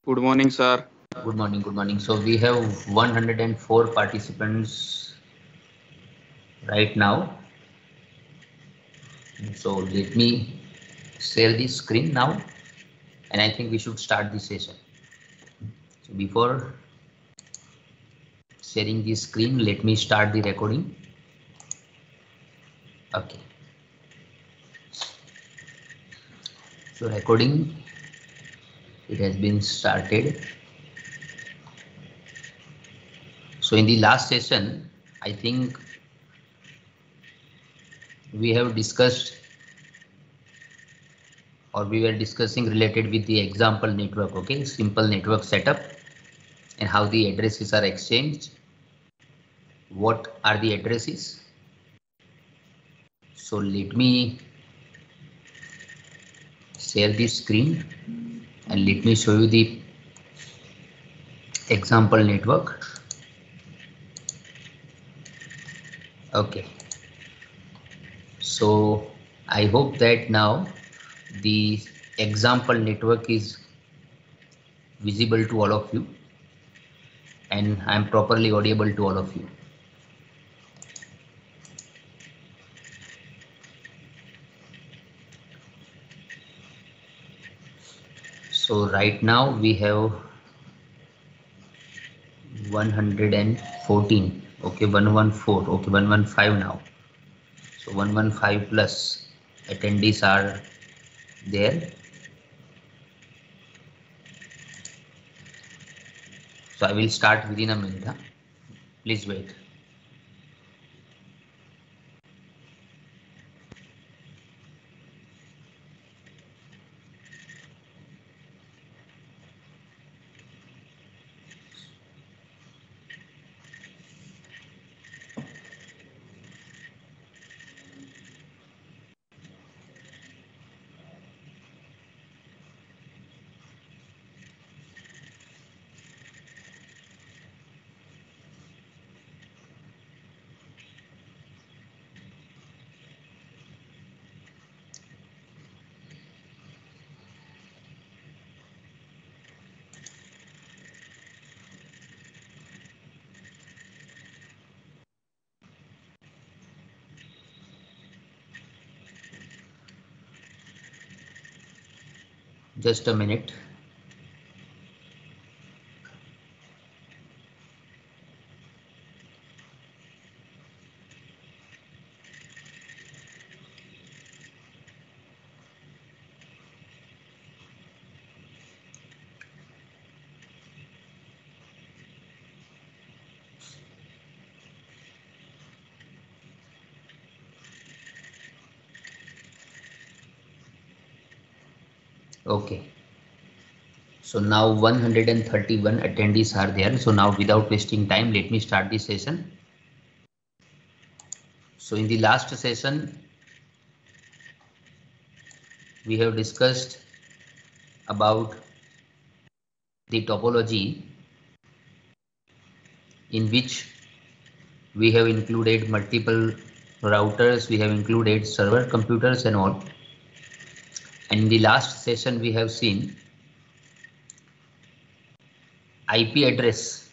Good morning, sir. Good morning, good morning. So we have 104 participants right now. So let me share the screen now, and I think we should start the session. So before sharing the screen, let me start the recording. Okay. So recording, it has been started. So in the last session, I think we have discussed or we were discussing related with the example network, okay, simple network setup and how the addresses are exchanged. What are the addresses? So let me share the screen and let me show you the example network. Okay, so I hope that now the example network is visible to all of you and I am properly audible to all of you. So right now we have 114, okay, 114, okay, 115 now. So 115 plus attendees are there. So I will start within a minute. Huh? Please wait. Just a minute. Okay. So now 131 attendees are there. So now without wasting time, let me start the session. So in the last session, we have discussed about the topology in which we have included multiple routers, we have included server computers and all. And in the last session, we have seen IP address.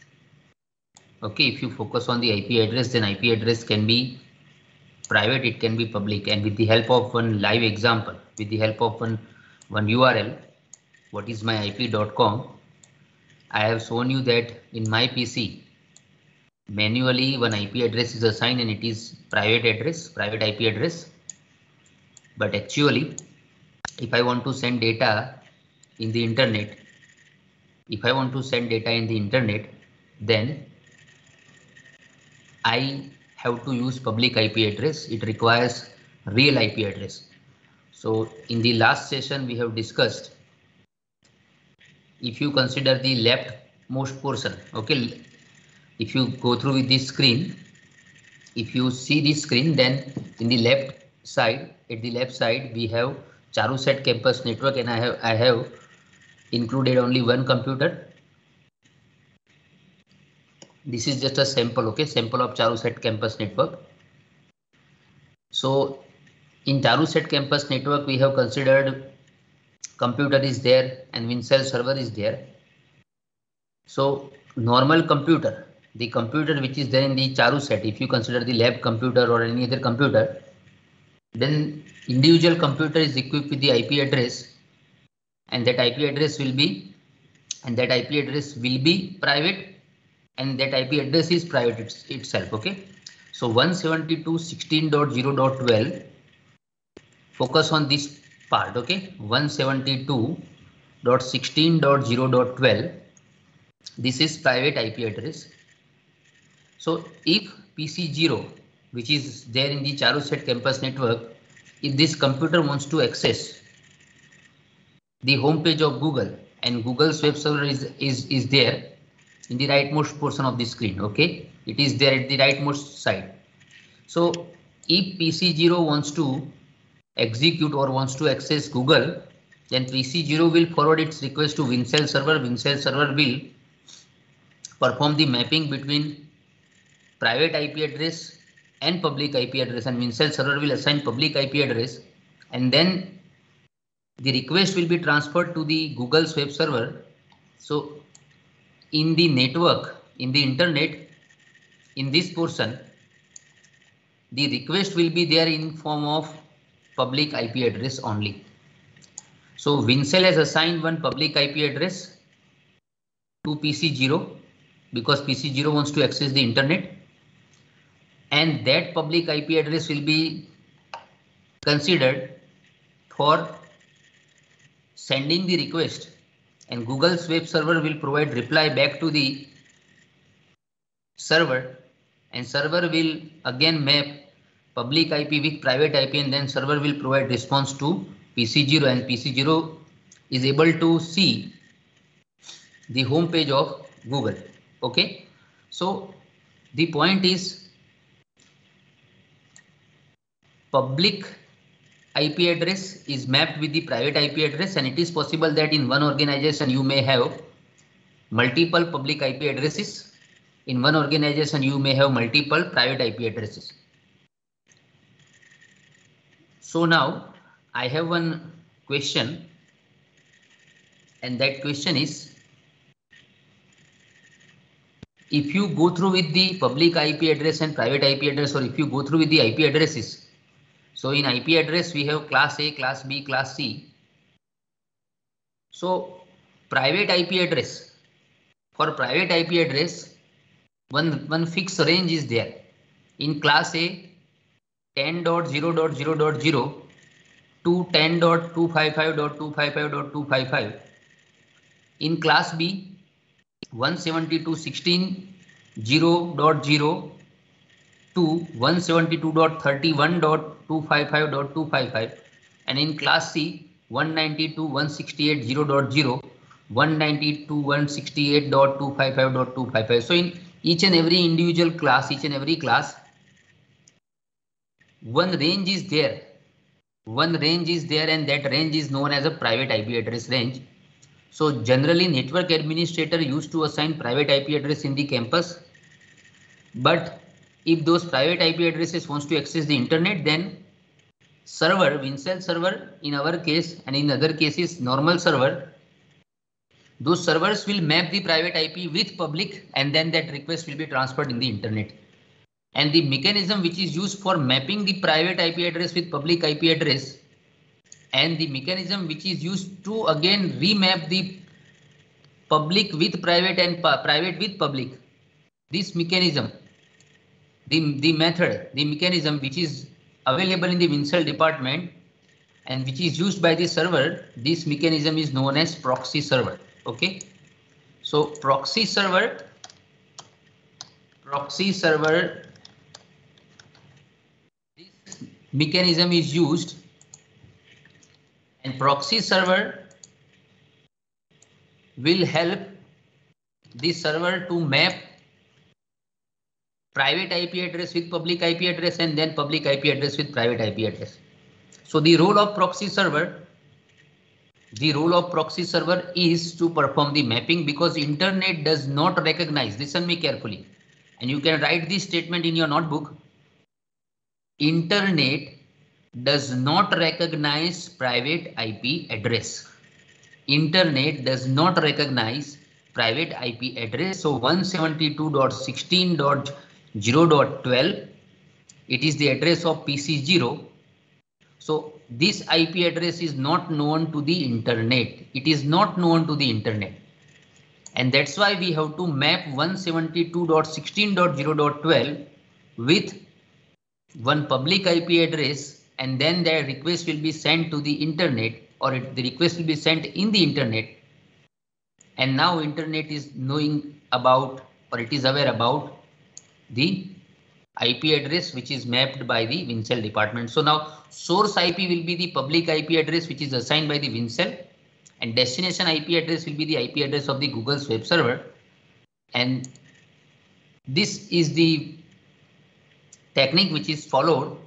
Okay, if you focus on the IP address, then IP address can be private, it can be public, and with the help of one live example, with the help of one URL, what is myip.com, I have shown you that in my PC manually one IP address is assigned and it is private address, private IP address. But actually, if I want to send data in the internet, if I want to send data in the internet, then I have to use public IP address. It requires real IP address. So in the last session we have discussed, if you consider the leftmost portion, okay, if you go through with this screen, if you see this screen, then in the left side, at the left side we have Charuset campus network, and I have included only one computer. This is just a sample, okay, sample of Charuset campus network. So in Charuset campus network we have considered computer is there and WinCell server is there. So normal computer, the computer which is there in the Charu set, if you consider the lab computer or any other computer, then individual computer is equipped with the IP address, and that IP address will be private, and that IP address is private itself. Okay, so 172.16.0.12, focus on this part. Okay, 172.16.0.12, this is private IP address. So if PC0, which is there in the Charu set campus network, if this computer wants to access the home page of Google, and Google's web server is there in the rightmost portion of the screen. Okay, it is there at the rightmost side. So if PC0 wants to execute or wants to access Google, then PC0 will forward its request to Wincell server. Wincell server will perform the mapping between private IP address and public IP address, and Wincell server will assign public IP address, and then the request will be transferred to the Google's web server. So in the network, in the internet, in this portion, the request will be there in form of public IP address only. So Wincell has assigned one public IP address to PC0 because PC0 wants to access the internet, and that public IP address will be considered for sending the request, and Google's web server will provide reply back to the server, and server will again map public IP with private IP, and then server will provide response to PC0, and PC0 is able to see the home page of Google. Okay, so the point is public IP address is mapped with the private IP address, and it is possible that in one organization you may have multiple public IP addresses. In one organization you may have multiple private IP addresses. So now I have one question, and that question is, if you go through with the public IP address and private IP address, or if you go through with the IP addresses, so in IP address we have class A, class B, class C. So private IP address, for private IP address, one fixed range is there. In class A, 10.0.0.0 to 10.255.255.255. In class B, 172.16.0.0 to 172.31.255.255, and in class C, 192.168.0.0, 192.168.255.255. So in each and every individual class, one range is there, and that range is known as a private IP address range. So generally network administrator used to assign private IP address in the campus, but if those private IP addresses wants to access the internet, then server, Wincell server in our case, and in other cases normal server, those servers will map the private IP with public, and then that request will be transferred in the internet. And the mechanism which is used for mapping the private IP address with public IP address, and the mechanism which is used to again remap the public with private and private with public, this mechanism, the mechanism which is available in the Wincell department and which is used by the server, this mechanism is known as proxy server. Okay, so proxy server, this mechanism is used, and proxy server will help the server to map private IP address with public IP address, and then public IP address with private IP address. So the role of proxy server is to perform the mapping, because internet does not recognize, listen me carefully, and you can write this statement in your notebook. Internet does not recognize private IP address. Internet does not recognize private IP address. So 172.16.0.12, it is the address of PC0. So this IP address is not known to the internet. It is not known to the internet. And that's why we have to map 172.16.0.12 with one public IP address, and then the request will be sent to the internet, or the request will be sent in the internet. And now internet is knowing about, or it is aware about the IP address which is mapped by the WinCell department. So now source IP will be the public IP address which is assigned by the WinCell, and destination IP address will be the IP address of the Google's web server. And this is the technique which is followed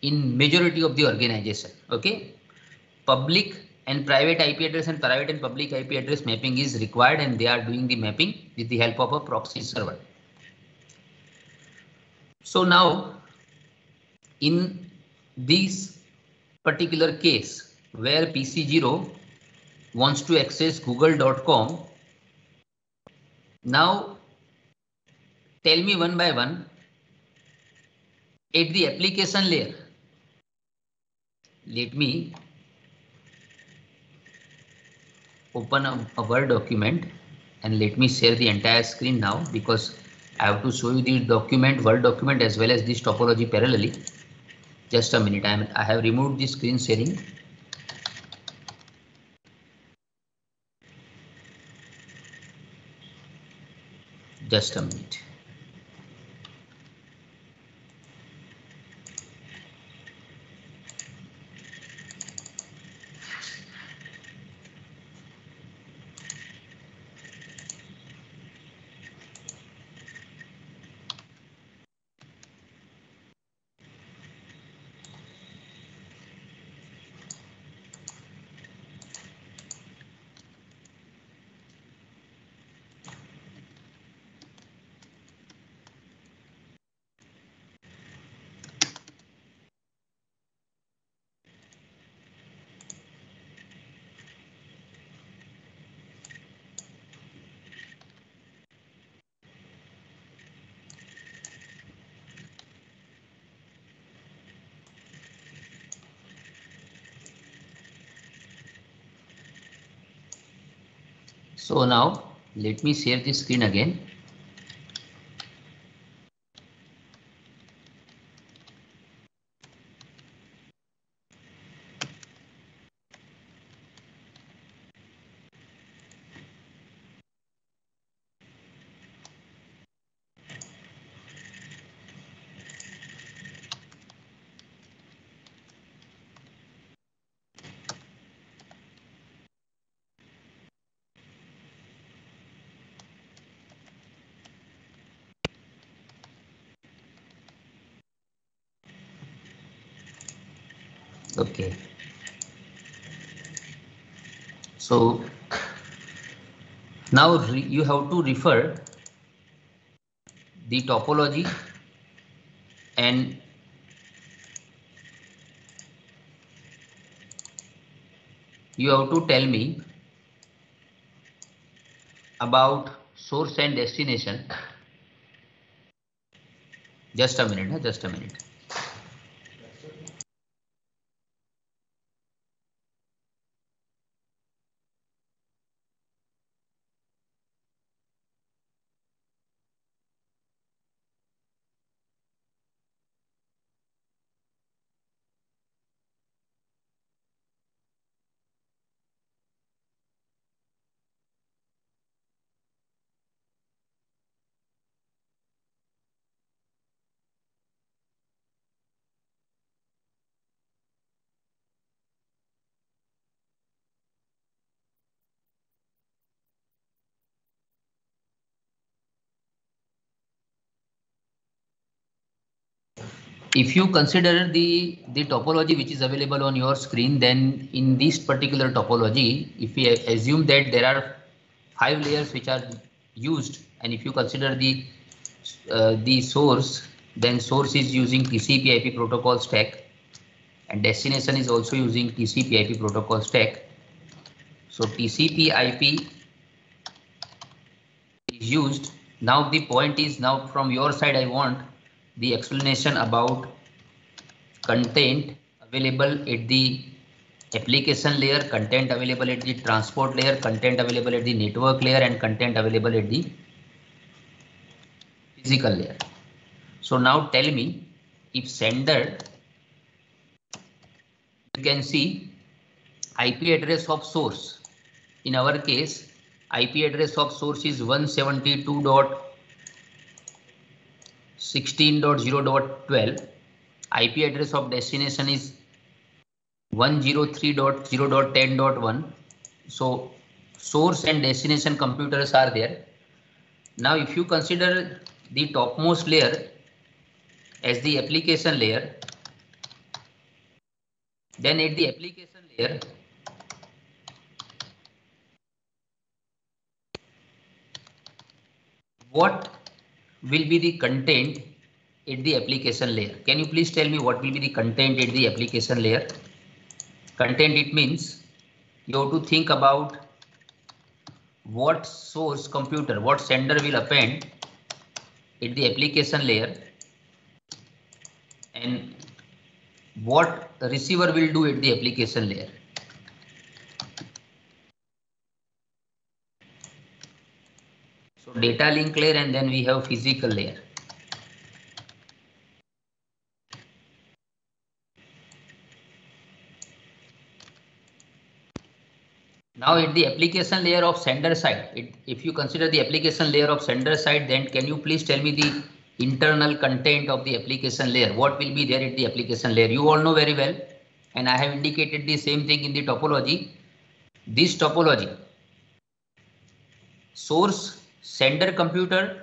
in majority of the organization. Okay, public and private IP address and private and public IP address mapping is required, and they are doing the mapping with the help of a proxy server. So now in this particular case where PC0 wants to access google.com, now tell me one by one at the application layer. Let me open a Word document and let me share the entire screen now, because I have to show you the document, Word document, as well as this topology parallelly. Just a minute, I have removed the screen sharing. Just a minute. So now let me share the screen again. Okay. So now you have to refer the topology, and you have to tell me about source and destination. Just a minute, just a minute. If you consider the topology which is available on your screen, then in this particular topology, if we assume that there are 5 layers which are used, and if you consider the source, then source is using TCP/IP protocol stack, and destination is also using TCP/IP protocol stack. So TCP/IP is used. Now the point is, now from your side I want the explanation about content available at the application layer, content available at the transport layer, content available at the network layer, and content available at the physical layer. So now tell me, if sender, you can see IP address of source. In our case, IP address of source is 172.16.0.12. IP address of destination is 103.0.10.1. So source and destination computers are there. Now if you consider the topmost layer as the application layer, then at the application layer, what will be the content at the application layer? Can you please tell me what will be the content at the application layer? Content, it means you have to think about what source computer, what sender will append at the application layer and what receiver will do at the application layer. So data link layer, and then we have physical layer. Now at the application layer of sender side, if you consider the application layer of sender side, then can you please tell me the internal content of the application layer? What will be there at the application layer? You all know very well, and I have indicated the same thing in the topology. This topology, source sender computer,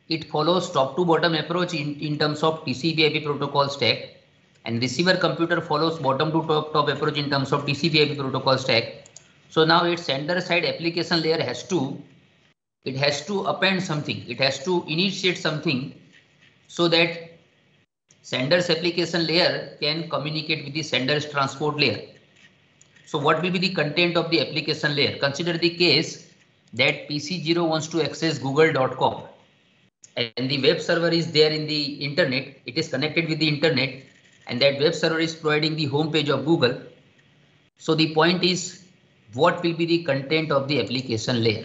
it follows top to bottom approach in terms of TCP/IP protocol stack, and receiver computer follows bottom to top approach in terms of TCP/IP protocol stack. So now its sender side application layer has to append something. It has to initiate something so that sender's application layer can communicate with the sender's transport layer. So what will be the content of the application layer? Consider the case that PC0 wants to access google.com and the web server is there in the internet. It is connected with the internet and that web server is providing the home page of Google. So the point is, what will be the content of the application layer?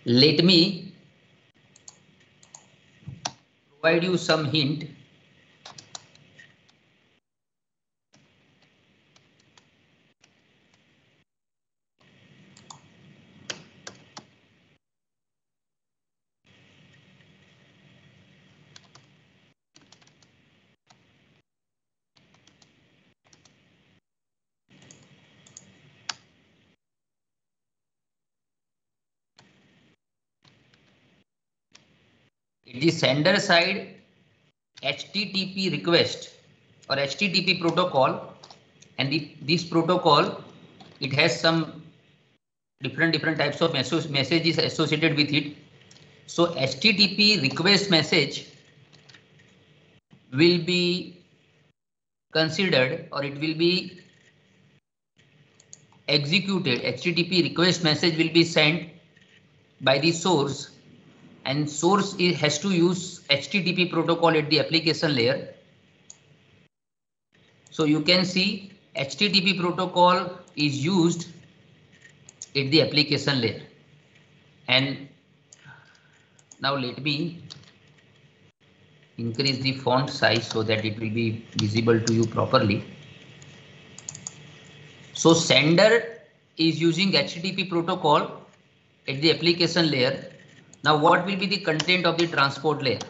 Let me provide you some hint. At the sender side, HTTP request or HTTP protocol, and this protocol, it has some different types of messages associated with it. So HTTP request message will be considered, or it will be executed. HTTP request message will be sent by the source, and source has to use HTTP protocol at the application layer. So you can see HTTP protocol is used at the application layer. And now let me increase the font size so that it will be visible to you properly. So sender is using HTTP protocol at the application layer. Now what will be the content of the transport layer?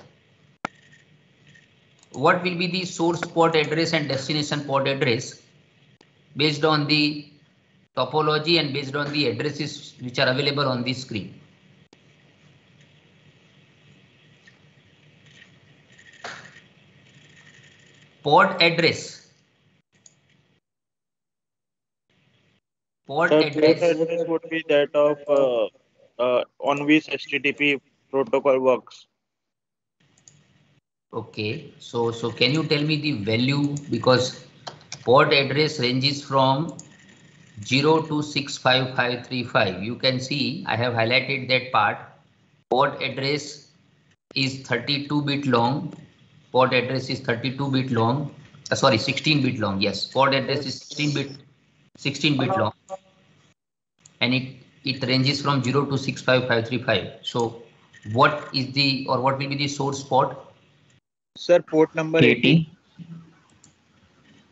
What will be the source port address and destination port address based on the topology and based on the addresses which are available on the screen? Port address. Port address would be that of on which HTTP protocol works. Okay, so can you tell me the value, because port address ranges from 0265535. You can see I have highlighted that part. Port address is 32-bit long. Port address is 32-bit long. Sorry, 16-bit long. Yes, port address is 16-bit long, and it ranges from 0 to 65535. So what is the, or what will be the source port? Sir, port number 80.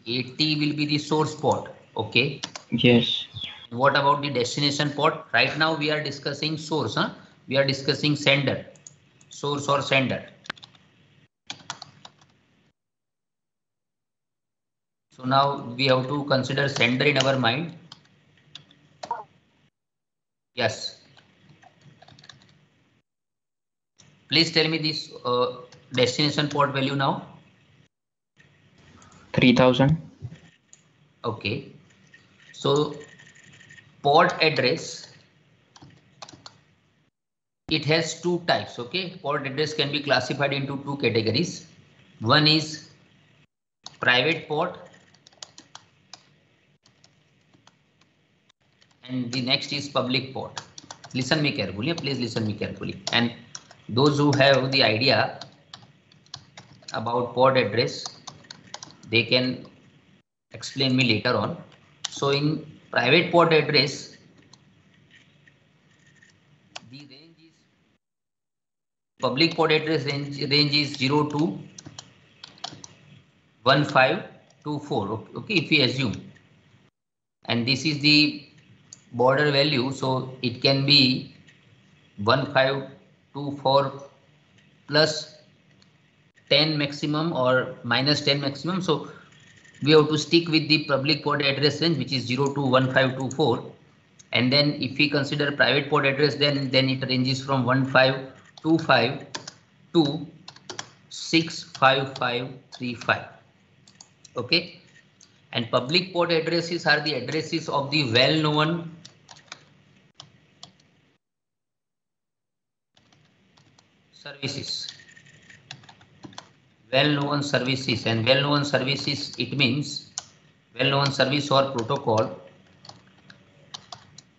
80 will be the source port. Okay. Yes. What about the destination port? Right now we are discussing source. We are discussing sender, source or sender. So now we have to consider sender in our mind. Yes. Please tell me this destination port value now. 3000. Okay. So port address, it has two types. Okay. Port address can be classified into two categories. One is private port, and the next is public port. Listen me carefully, please listen me carefully. And those who have the idea about port address, they can explain me later on. So in private port address, the range is, public port address range is 0 to 1524. Okay, if we assume, and this is the border value, so it can be 1524 plus 10 maximum or minus 10 maximum. So we have to stick with the public port address range, which is 0 to 1524. And then if we consider private port address, then it ranges from 1525 to 65535. Okay. And public port addresses are the addresses of the well-known services. Well-known services, and well-known services, it means well-known service or protocol.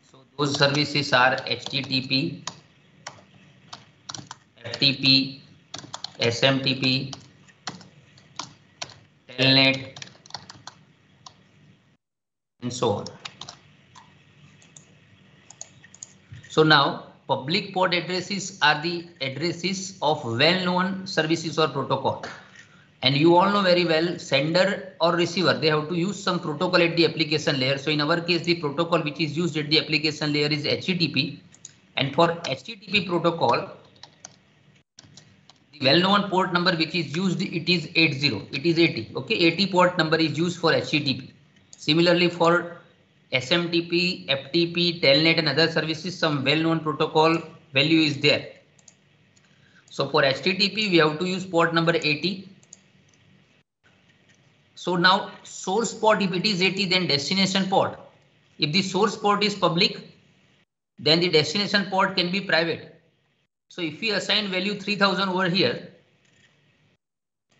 So those services are HTTP, FTP, SMTP, Telnet, and so on. So now public port addresses are the addresses of well-known services or protocol. And you all know very well, sender or receiver, they have to use some protocol at the application layer. So in our case, the protocol which is used at the application layer is HTTP. And for HTTP protocol, the well-known port number which is used, it is 80. It is 80. Okay, 80 port number is used for HTTP. Similarly, for SMTP, FTP, Telnet, and other services, some well-known protocol value is there. So for HTTP, we have to use port number 80. So now source port, if it is 80, then destination port. If the source port is public, then the destination port can be private. So if we assign value 3000 over here,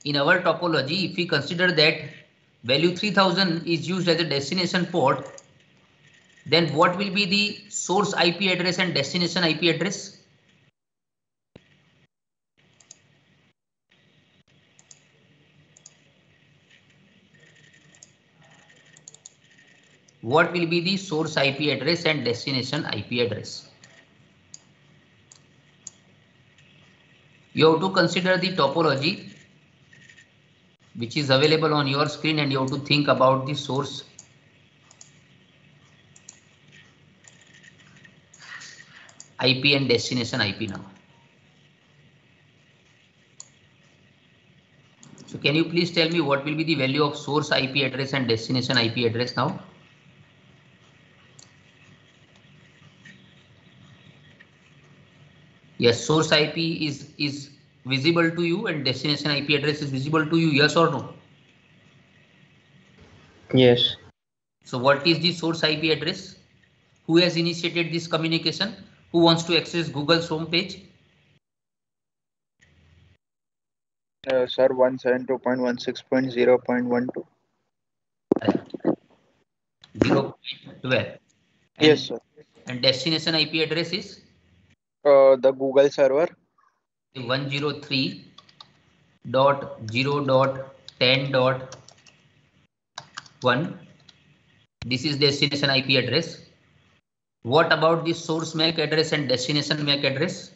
in our topology, if we consider that value 3000 is used as a destination port, then what will be the source IP address and destination IP address? What will be the source IP address and destination IP address? You have to consider the topology which is available on your screen, and you have to think about the source IP and destination IP now. So can you please tell me what will be the value of source IP address and destination IP address now? Yes, source IP is visible to you and destination IP address is visible to you, yes or no? Yes. So what is the source IP address? Who has initiated this communication? Who wants to access Google's home page? Sir, 172.16.0.12. 12. Yes, sir. And destination IP address is The Google server. 103.0.10.1. This is destination IP address. What about the source MAC address and destination MAC address?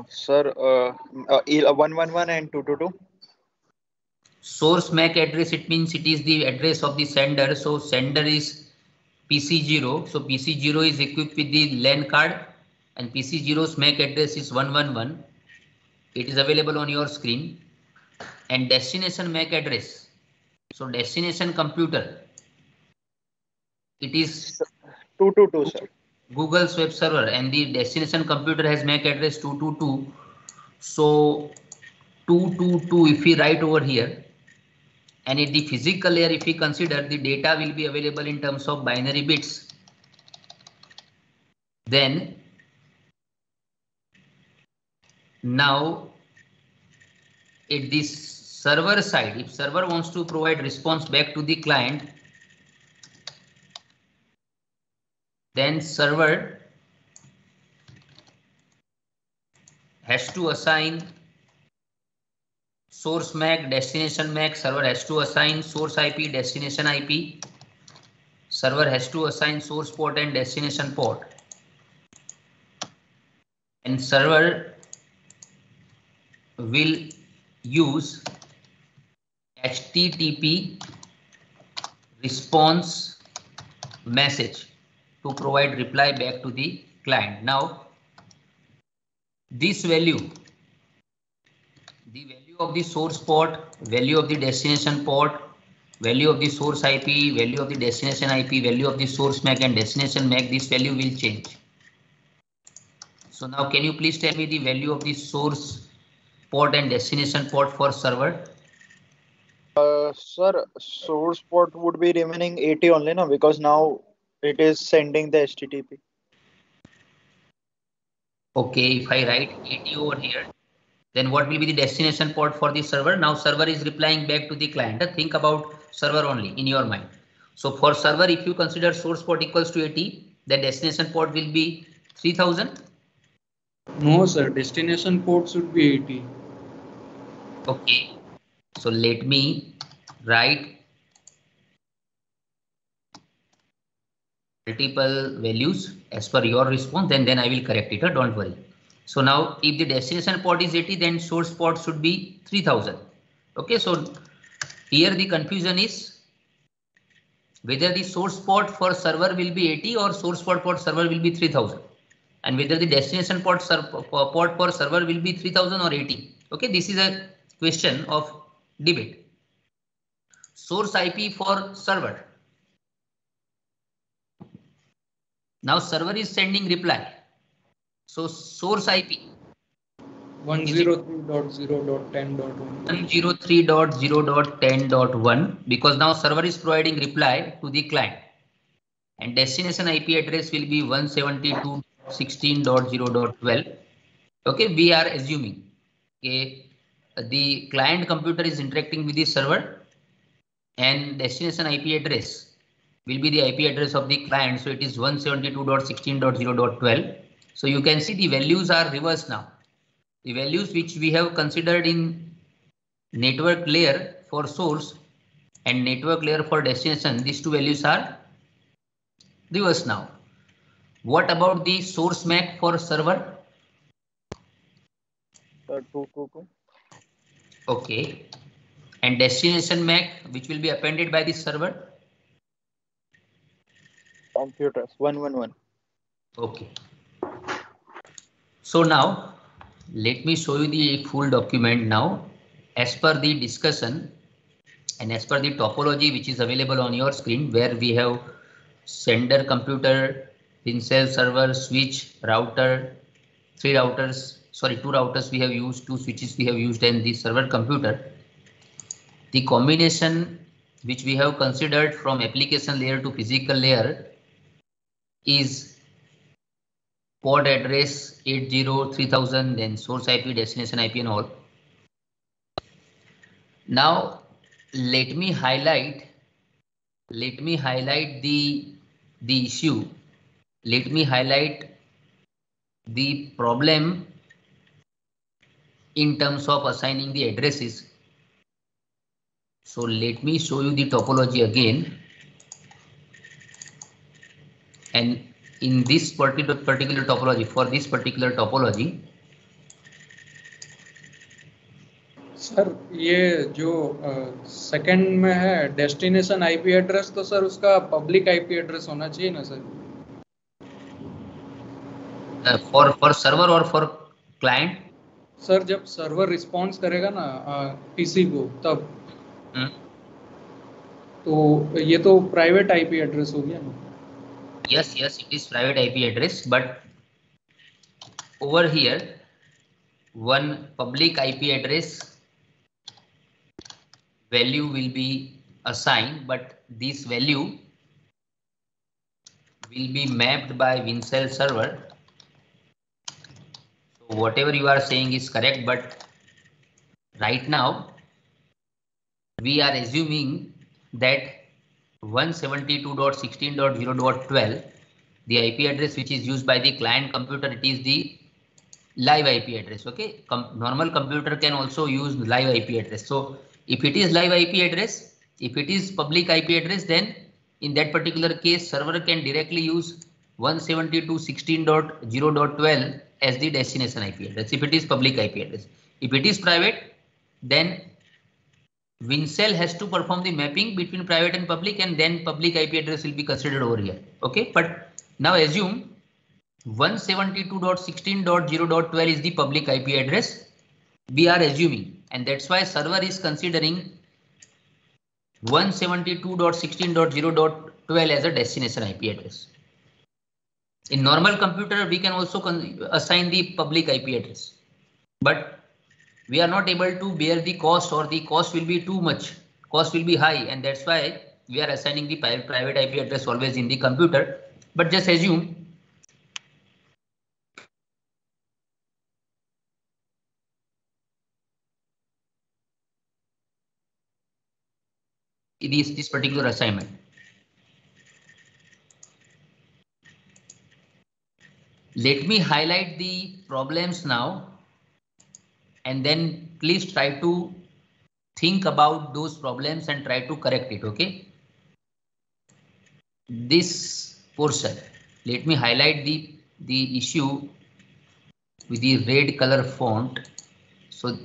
Sir, 111 and 222. Source MAC address, it means it is the address of the sender. So sender is PC0. So PC0 is equipped with the LAN card, and PC0's MAC address is 111. It is available on your screen. And destination MAC address. So destination computer, it is 222, sir. Google's web server, and the destination computer has MAC address 222. So 222, if we write over here, and at the physical layer, if we consider, the data will be available in terms of binary bits. Then now at this server side, if server wants to provide response back to the client, then server has to assign source MAC, destination MAC. Server has to assign source IP, destination IP. Server has to assign source port and destination port. And server will use HTTP response message to provide reply back to the client. Now, this value, the value of the source port, value of the destination port, value of the source IP, value of the destination IP, value of the source MAC and destination MAC, this value will change. So now can you please tell me the value of the source port and destination port for server? Sir, source port would be remaining 80 only, no? Because now it is sending the HTTP. Okay, if I write 80 over here, then what will be the destination port for the server? Now server is replying back to the client. Think about server only in your mind. So for server, if you consider source port equals to 80, the destination port will be 3000. No, sir. Destination port should be 80. Okay. So let me write multiple values as per your response, and then I will correct it. Don't worry. So now if the destination port is 80, then source port should be 3000. Okay. So here the confusion is whether the source port for server will be 80 or source port for server will be 3000, and whether the destination port for server will be 3000 or 80. Okay, this is a question of debate. Source IP for server. Now server is sending reply. So source IP 103.0.10.1. 103.0.10.1, because now server is providing reply to the client, and destination IP address will be 172.16.0.12. Okay, we are assuming okay, the client computer is interacting with the server, and destination IP address will be the IP address of the client. So it is 172.16.0.12. So you can see the values are reversed now. The values which we have considered in network layer for source and network layer for destination, these two values are reversed now. What about the source MAC for server? 222. Okay. And destination MAC, which will be appended by the server? Computers 111. Okay. So now let me show you the full document now as per the discussion and as per the topology which is available on your screen, where we have sender computer, pincel server, switch, router, two routers we have used, two switches we have used, and the server computer. The combination which we have considered from application layer to physical layer is port address 803000, then source IP, destination IP and all. Now let me highlight let me highlight the issue. Let me highlight the problem in terms of assigning the addresses. So let me show you the topology again. And in this particular topology, for this particular topology, sir ये जो second में है destination IP address, तो sir उसका public IP address होना चाहिए ना sir? for server or for client? Sir जब सर्वर रिस्पॉन्स करेगा ना पीसी को तब तो ये तो प्राइवेट आईपी एड्रेस हो गया ना? Yes, it is private IP address, but over here one public IP address value will be assigned, but this value will be mapped by Wincell server. So whatever you are saying is correct, but right now we are assuming that 172.16.0.12, the IP address which is used by the client computer, it is the live IP address. Okay, normal computer can also use live IP address. So if it is live IP address, if it is public IP address, then in that particular case server can directly use 172.16.0.12 as the destination IP address if it is public IP address. If it is private, then Wincell has to perform the mapping between private and public, and then public IP address will be considered over here. Okay, but now assume 172.16.0.12 is the public IP address we are assuming, and that's why server is considering 172.16.0.12 as a destination IP address. In normal computer we can also assign the public IP address, but we are not able to bear the cost, or the cost will be too much, cost will be high, and that's why we are assigning the private IP address always in the computer. But just assume it is this particular assignment. Let me highlight the problems now, and then please try to think about those problems and try to correct it. Okay, this portion, let me highlight the issue with the red color font. So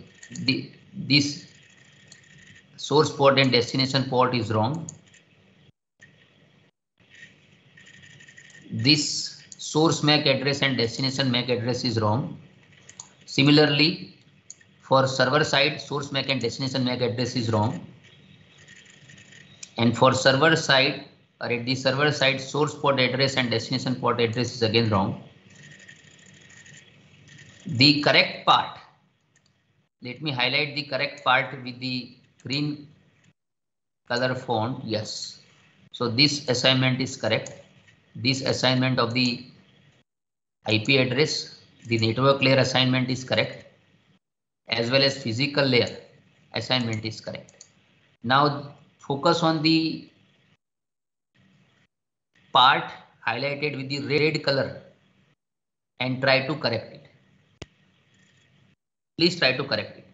this source port and destination port is wrong. This source MAC address and destination MAC address is wrong. Similarly, for server side, source MAC and destination MAC address is wrong. And for server side, or at the server side, source port address and destination port address is again wrong. The correct part, let me highlight the correct part with the green color font. Yes. So this assignment is correct. This assignment of the IP address, the network layer assignment is correct, as well as physical layer assignment is correct. Now focus on the part highlighted with the red color and try to correct it. Please try to correct it.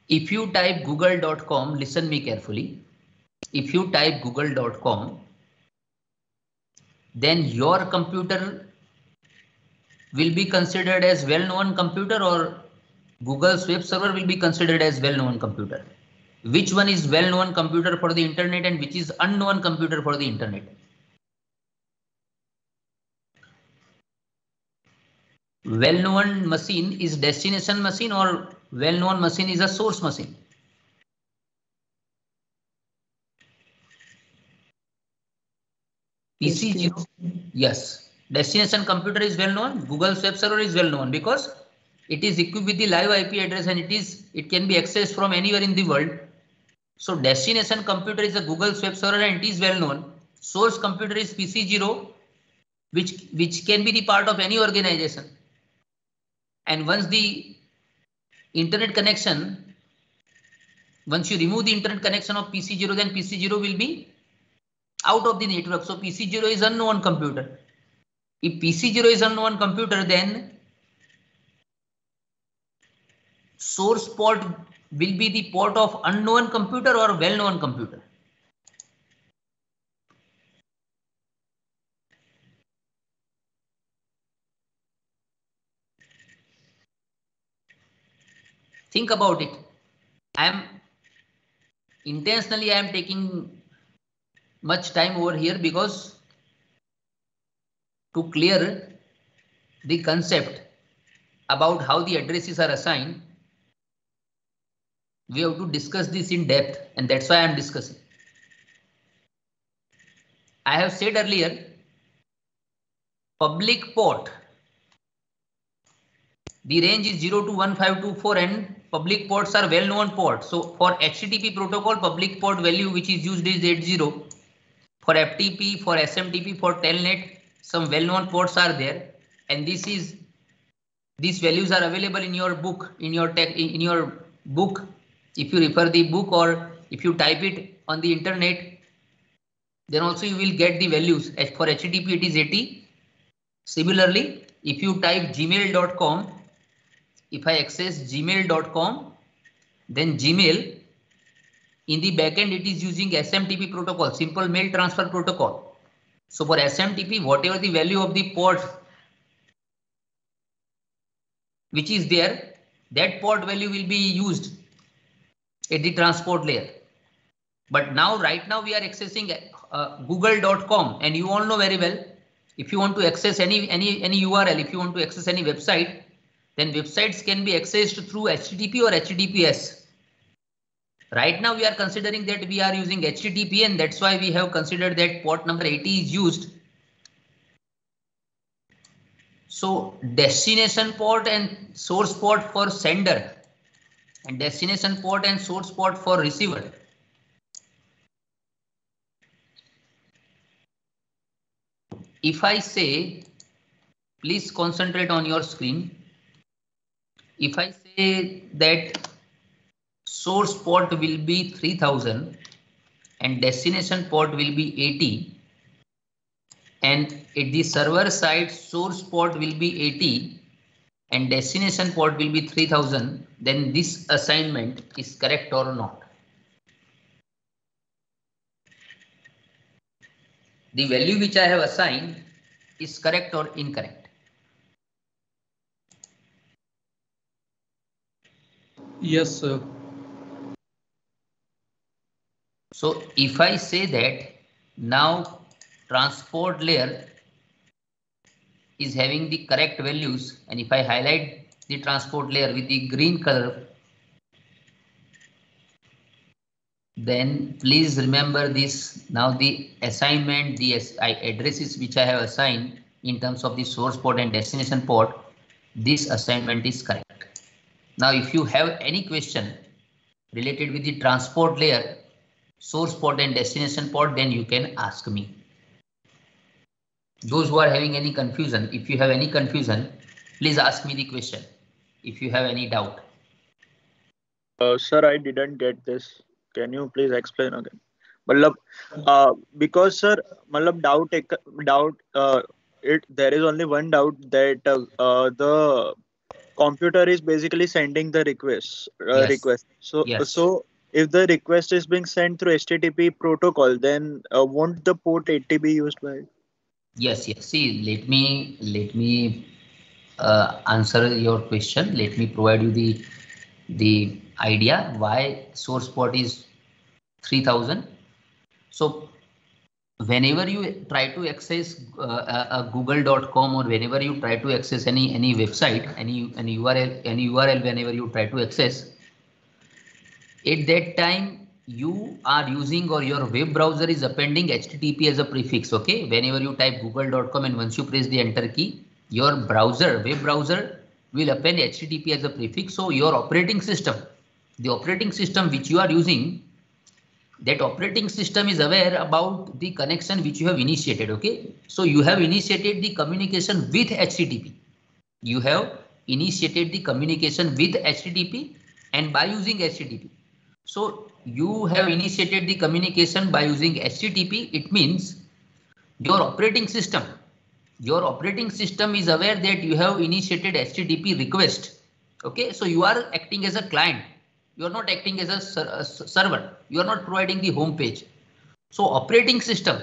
If you type google.com, listen me carefully. If you type google.com, then your computer will be considered as well-known computer, or Google's web server will be considered as well-known computer. Which one is well-known computer for the internet and which is unknown computer for the internet? Well-known machine is destination machine, or well-known machine is a source machine? PC0, yes. Destination computer is well known. Google's web server is well known because it is equipped with the live IP address, and it can be accessed from anywhere in the world. So destination computer is a Google's web server and it is well known. Source computer is PC0, which can be the part of any organization. And once the internet connection Once you remove the internet connection of PC0, then PC0 will be out of the network. So PC0 is unknown computer. If PC0 is unknown computer, then source port will be the port of unknown computer or well-known computer. Think about it. I am taking much time over here because to clear the concept about how the addresses are assigned, we have to discuss this in depth, and that's why I am discussing. I have said earlier, public port, the range is 0 to 1524 and public ports are well-known ports. So for HTTP protocol, public port value which is used is 80. For FTP, for SMTP, for Telnet, some well-known ports are there, and these values are available in your book, in your book. If you refer the book or if you type it on the internet, then also you will get the values. For HTTP it is 80. Similarly, if you type gmail.com, if I access gmail.com, then Gmail in the backend it is using SMTP protocol, simple mail transfer protocol. So for SMTP, whatever the value of the port which is there, that port value will be used at the transport layer. But now, right now we are accessing google.com, and you all know very well, if you want to access any URL, if you want to access any website, then websites can be accessed through HTTP or HTTPS. Right now we are considering that we are using HTTP, and that's why we have considered that port number 80 is used. So destination port and source port for sender, and destination port and source port for receiver. If I say, please concentrate on your screen. If I say that source port will be 3000 and destination port will be 80, and at the server side source port will be 80 and destination port will be 3000, then this assignment is correct or not? The value which I have assigned is correct or incorrect? Yes, sir. So if I say that now transport layer is having the correct values, and if I highlight the transport layer with the green color, then please remember this. Now the assignment, the addresses which I have assigned in terms of the source port and destination port, this assignment is correct. Now if you have any question related with the transport layer, source port and destination port, then you can ask me. Those who are having any confusion, if you have any confusion, please ask me the question if you have any doubt. Sir, I didn't get this. Can you please explain again? Because sir, there is only one doubt that the computer is basically sending the request. Yes. So Yes. so if the request is being sent through HTTP protocol, then won't the port 80 be used by it? Yes. See, let me answer your question. Let me provide you the idea why source port is 3000. So whenever you try to access google.com, or whenever you try to access any website, any URL, whenever you try to access, at that time you are using, or your web browser is appending HTTP as a prefix. Okay, whenever you type google.com and once you press the enter key, your web browser will append HTTP as a prefix. So your operating system, the operating system which you are using, that operating system is aware about the connection which you have initiated. Okay, so you have initiated the communication with HTTP. You have initiated the communication with HTTP, and by using HTTP. So you have initiated the communication by using HTTP. It means your operating system is aware that you have initiated HTTP request. Okay, so you are acting as a client. You are not acting as a server. You are not providing the home page. So operating system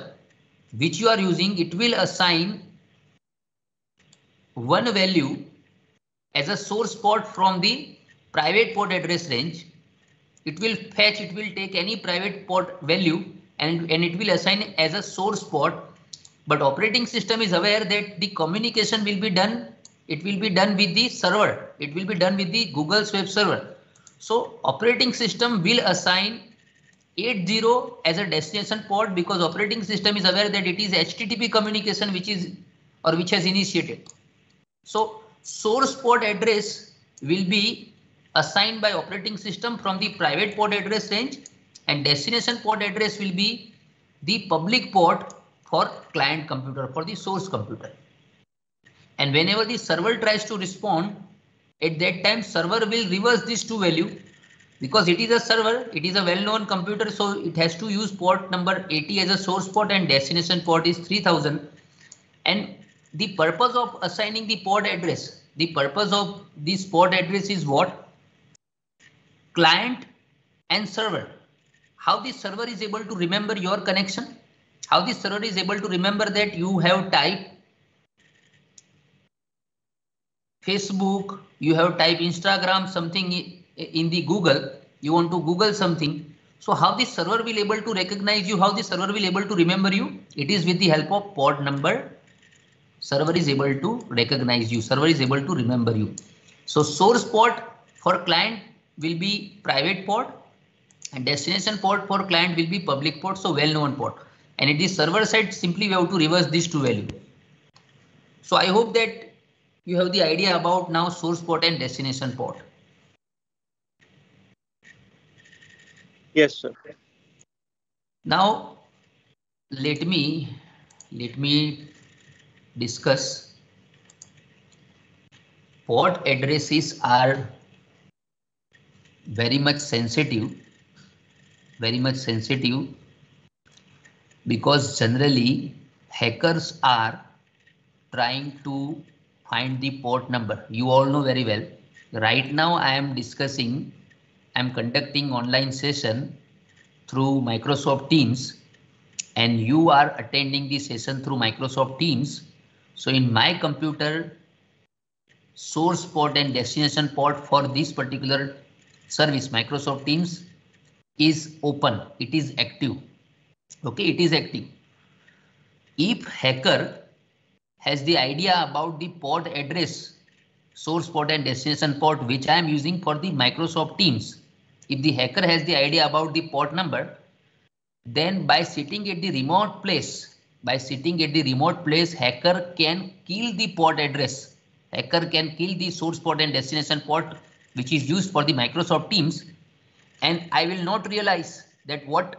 which you are using, it will assign one value as a source port from the private port address range. It will fetch, it will take any private port value and it will assign as a source port. But operating system is aware that the communication will be done. It will be done with the server. It will be done with the Google's web server. So operating system will assign 80 as a destination port because operating system is aware that it is HTTP communication which has initiated. So source port address will be assigned by operating system from the private port address range and destination port address will be the public port for client computer, for the source computer. And whenever the server tries to respond, at that time server will reverse these two value because it is a server, it is a well-known computer, so it has to use port number 80 as a source port and destination port is 3000. And the purpose of assigning the port address, the purpose of this port address is what? Client and server. How the server is able to remember your connection? How the server is able to remember that you have typed Facebook, you have typed Instagram, something in the Google, you want to Google something. So how the server will able to recognize you, how the server will able to remember you? It is with the help of port number. Server is able to recognize you, server is able to remember you. So source port for client will be private port and destination port for client will be public port, so well-known port. And at the server side, simply we have to reverse these two values. So I hope that you have the idea about now source port and destination port. Yes, sir. Now let me discuss. Port addresses are very much sensitive because generally hackers are trying to find the port number. You all know very well. Right now I am conducting online session through Microsoft Teams and you are attending the session through Microsoft Teams. So in my computer, source port and destination port for this particular service, Microsoft Teams, is open. It is active. Okay, it is active. If hacker has the idea about the port address, source port and destination port, which I am using for the Microsoft Teams, if the hacker has the idea about the port number, then by sitting at the remote place, hacker can kill the port address. Hacker can kill the source port and destination port which is used for the Microsoft Teams, and I will not realize that what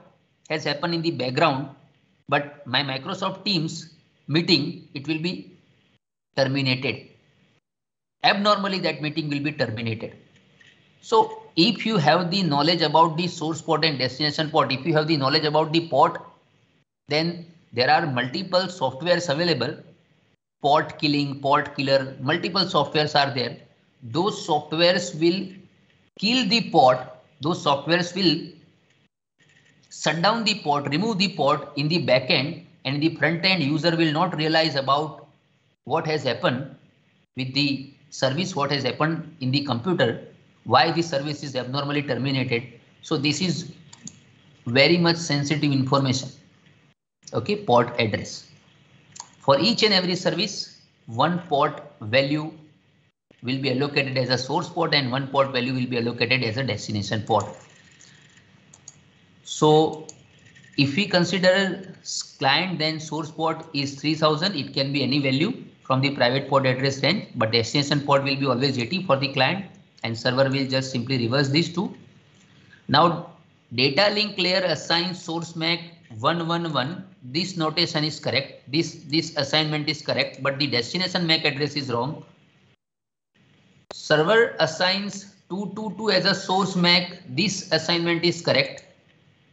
has happened in the background, but my Microsoft Teams meeting, it will be terminated. Abnormally that meeting will be terminated. So if you have the knowledge about the source port and destination port, if you have the knowledge about the port, then there are multiple softwares available. Port killing, port killer, multiple softwares are there. Those softwares will kill the port. Those softwares will shut down the port, remove the port in the back end, and in the front end user will not realize about what has happened with the service, what has happened in the computer, why the service is abnormally terminated. So this is very much sensitive information. Okay, port address. For each and every service, one port value will be allocated as a source port and one port value will be allocated as a destination port. So if we consider client, then source port is 3000. It can be any value from the private port address range, but destination port will be always 80 for the client and server will just simply reverse these two. Now data link layer assigns source MAC 111. This notation is correct. This assignment is correct, but the destination MAC address is wrong. Server assigns 222 as a source MAC, this assignment is correct,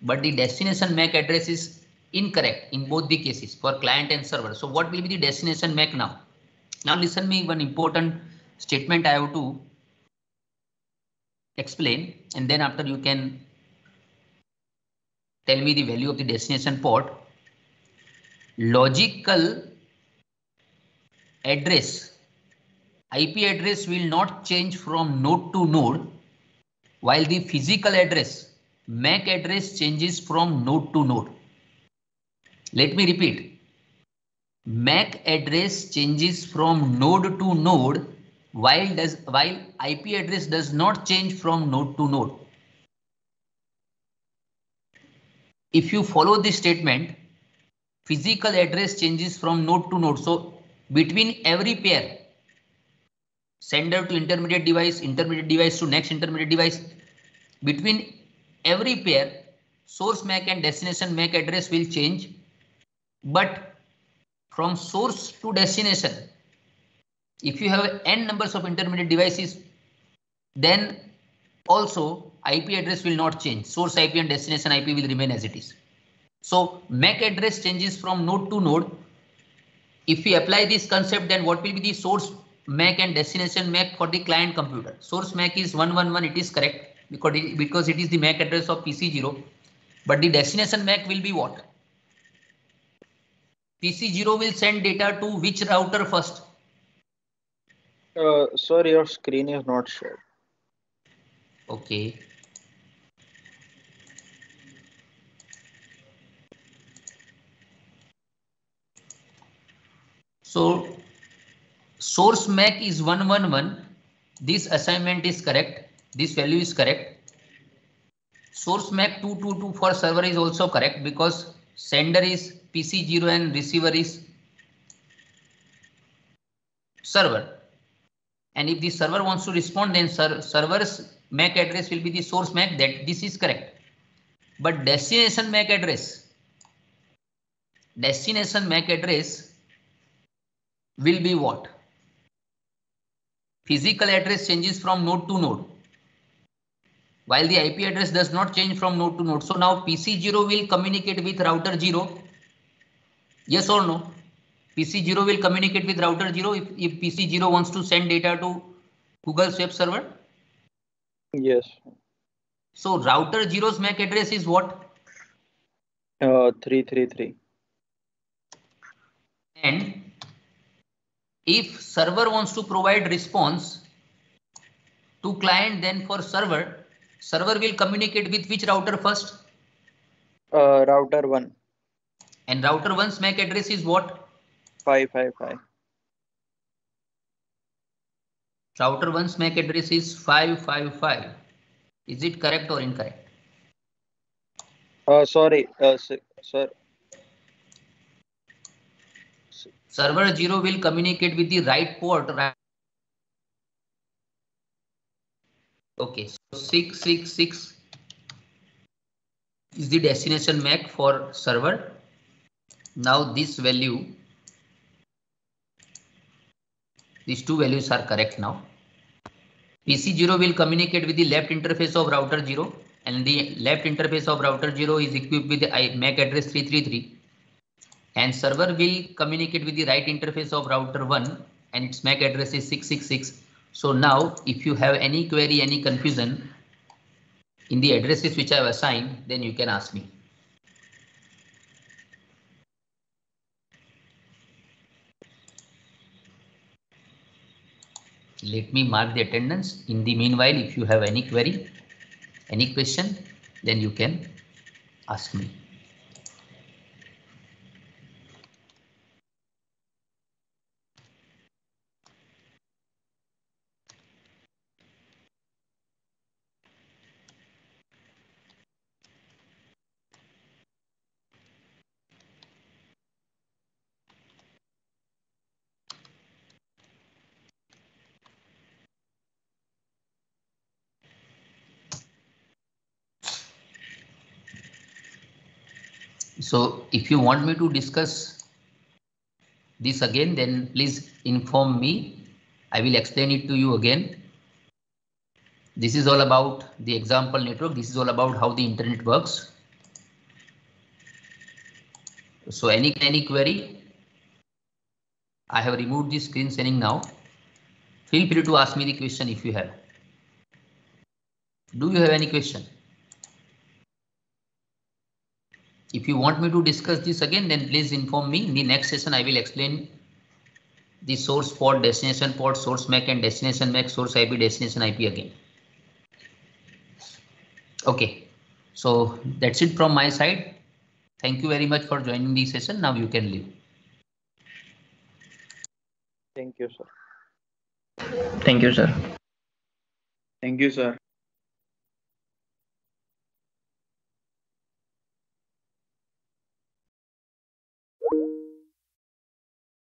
but the destination MAC address is incorrect in both the cases for client and server. So what will be the destination MAC now? Now listen me, one important statement I have to explain, and then after you can tell me the value of the destination port. Logical address, IP address will not change from node to node, while the physical address, MAC address, changes from node to node. Let me repeat. MAC address changes from node to node, while IP address does not change from node to node. If you follow this statement, physical address changes from node to node. So between every pair, sender to intermediate device to next intermediate device, between every pair, source MAC and destination MAC address will change, but from source to destination, if you have n numbers of intermediate devices, then also IP address will not change. Source IP and destination IP will remain as it is. So MAC address changes from node to node. If we apply this concept, then what will be the source MAC and destination MAC for the client computer? Source MAC is 111, it is correct because it is the MAC address of PC0. But the destination MAC will be what? PC0 will send data to which router first? Sir, your screen is not shared. Okay. So source MAC is 111. This assignment is correct. This value is correct. Source MAC 222 for server is also correct because sender is PC0 and receiver is server. And if the server wants to respond, then server's MAC address will be the source MAC. That this is correct. But destination MAC address will be what? Physical address changes from node to node, while the IP address does not change from node to node. So now PC0 will communicate with router 0. Yes or no? PC0 will communicate with router 0 if PC0 wants to send data to Google's web server? Yes. So router 0's MAC address is what? 333. And if server wants to provide response to client, then for server will communicate with which router first? Router 1. And router 1's MAC address is what? 555. Router 1's MAC address is 555. Is it correct or incorrect? Sorry, sir. Server 0 will communicate with the right port, right? Okay, so 666 is the destination MAC for server. Now this value, these two values are correct now. PC0 will communicate with the left interface of router 0, and the left interface of router 0 is equipped with the MAC address 333. And server will communicate with the right interface of router 1 and its MAC address is 666. So now if you have any query, any confusion in the addresses which I have assigned, then you can ask me. Let me mark the attendance. In the meanwhile, if you have any query, any question, then you can ask me. So if you want me to discuss this again, then please inform me. I will explain it to you again. This is all about the example network. This is all about how the internet works. So any query? I have removed the screen sharing now. Feel free to ask me the question if you have. Do you have any question? If you want me to discuss this again, then please inform me. In the next session, I will explain the source port, destination port, source MAC and destination MAC, source IP, destination IP again. Okay, so that's it from my side. Thank you very much for joining the session. Now you can leave. Thank you, sir. Thank you, sir. Thank you, sir.